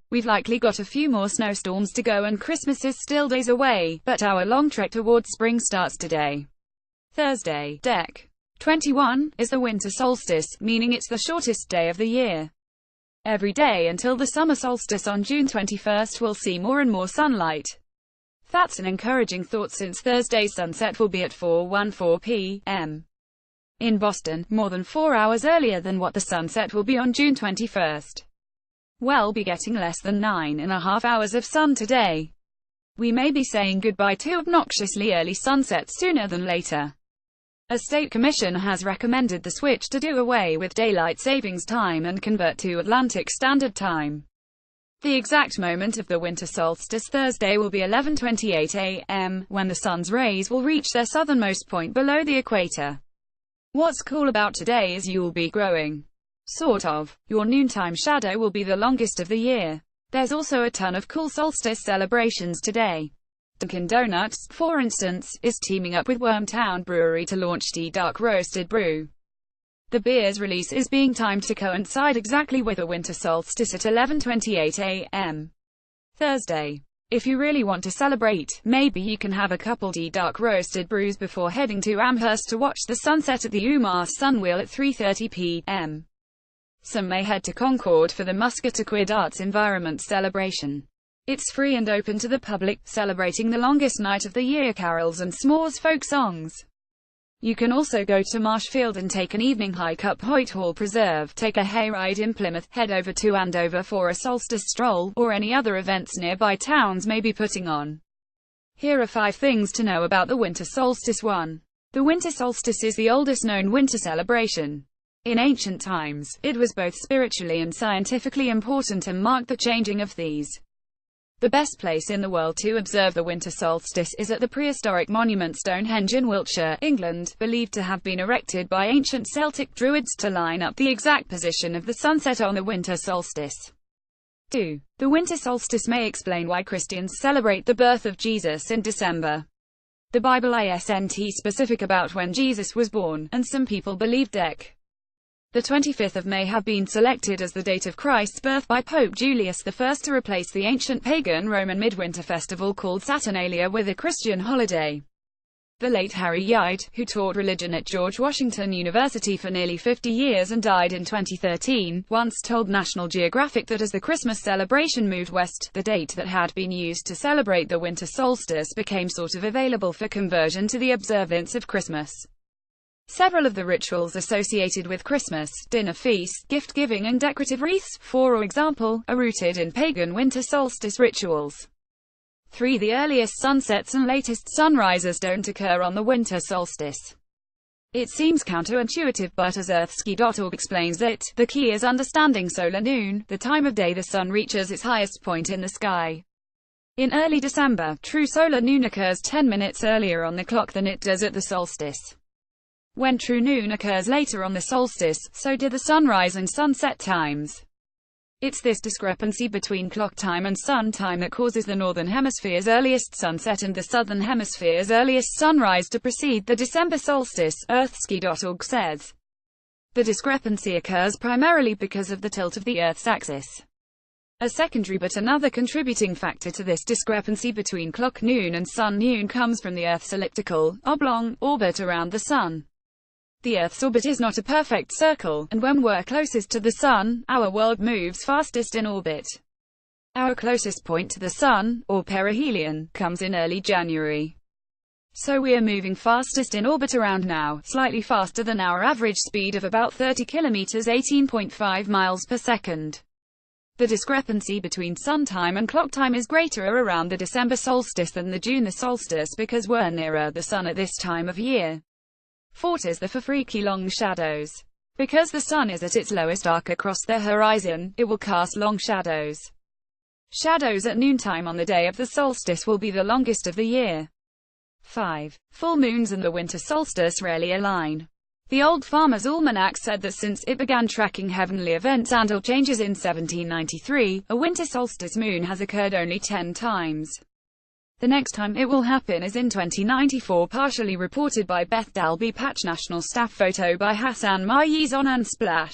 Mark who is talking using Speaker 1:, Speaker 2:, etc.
Speaker 1: We've likely got a few more snowstorms to go and Christmas is still days away, but our long trek towards spring starts today. Thursday, Dec. 21, is the winter solstice, meaning it's the shortest day of the year. Every day until the summer solstice on June 21st we'll see more and more sunlight. That's an encouraging thought since Thursday's sunset will be at 4:14 p.m. in Boston, more than 4 hours earlier than what the sunset will be on June 21st. We'll be getting less than 9.5 hours of sun today. We may be saying goodbye to obnoxiously early sunsets sooner than later. A state commission has recommended the switch to do away with daylight savings time and convert to Atlantic Standard Time. The exact moment of the winter solstice Thursday will be 11:28 a.m., when the sun's rays will reach their southernmost point below the equator. What's cool about today is you'll be growing. Sort of. Your noontime shadow will be the longest of the year. There's also a ton of cool solstice celebrations today. Dunkin' Donuts, for instance, is teaming up with Wormtown Brewery to launch the Dark Roasted Brew. The beer's release is being timed to coincide exactly with the winter solstice at 11:28 a.m. Thursday. If you really want to celebrate, maybe you can have a couple of dark roasted brews before heading to Amherst to watch the sunset at the UMass Sunwheel at 3:30 p.m. Some may head to Concord for the Muscataquid Arts Environment celebration. It's free and open to the public, celebrating the longest night of the year, carols and s'mores folk songs. You can also go to Marshfield and take an evening hike up Hoyt Hall Preserve, take a hayride in Plymouth, head over to Andover for a solstice stroll, or any other events nearby towns may be putting on. Here are 5 things to know about the winter solstice. 1. The winter solstice is the oldest known winter celebration. In ancient times, it was both spiritually and scientifically important and marked the changing of these. The best place in the world to observe the winter solstice is at the prehistoric monument Stonehenge in Wiltshire, England, believed to have been erected by ancient Celtic Druids to line up the exact position of the sunset on the winter solstice. 2. The winter solstice may explain why Christians celebrate the birth of Jesus in December. The Bible isn't specific about when Jesus was born, and some people believe Dec. The 25th of May have been selected as the date of Christ's birth by Pope Julius I to replace the ancient pagan Roman midwinter festival called Saturnalia with a Christian holiday. The late Harry Yide, who taught religion at George Washington University for nearly 50 years and died in 2013, once told National Geographic that as the Christmas celebration moved west, the date that had been used to celebrate the winter solstice became sort of available for conversion to the observance of Christmas. Several of the rituals associated with Christmas, dinner feasts, gift-giving and decorative wreaths, for example, are rooted in pagan winter solstice rituals. 3. The earliest sunsets and latest sunrises don't occur on the winter solstice. It seems counterintuitive, but as Earthski.org explains it, the key is understanding solar noon, the time of day the sun reaches its highest point in the sky. In early December, true solar noon occurs 10 minutes earlier on the clock than it does at the solstice. When true noon occurs later on the solstice, so do the sunrise and sunset times. It's this discrepancy between clock time and sun time that causes the northern hemisphere's earliest sunset and the southern hemisphere's earliest sunrise to precede the December solstice, Earthski.org says. The discrepancy occurs primarily because of the tilt of the Earth's axis. A secondary but another contributing factor to this discrepancy between clock noon and sun noon comes from the Earth's elliptical, oblong, orbit around the sun. The Earth's orbit is not a perfect circle, and when we're closest to the Sun, our world moves fastest in orbit. Our closest point to the Sun, or perihelion, comes in early January. So we are moving fastest in orbit around now, slightly faster than our average speed of about 30 kilometers (18.5 miles per second). The discrepancy between sun time and clock time is greater around the December solstice than the June solstice because we're nearer the Sun at this time of year. 4. Is the for freaky long shadows. Because the sun is at its lowest arc across the horizon, it will cast long shadows. Shadows at noontime on the day of the solstice will be the longest of the year. 5. Full moons and the winter solstice rarely align. The Old Farmer's Almanac said that since it began tracking heavenly events and all changes in 1793, a winter solstice moon has occurred only 10 times. The next time it will happen is in 2094, partially reported by Beth Dalby Patch. National staff photo by Hassan Mayez on Unsplash.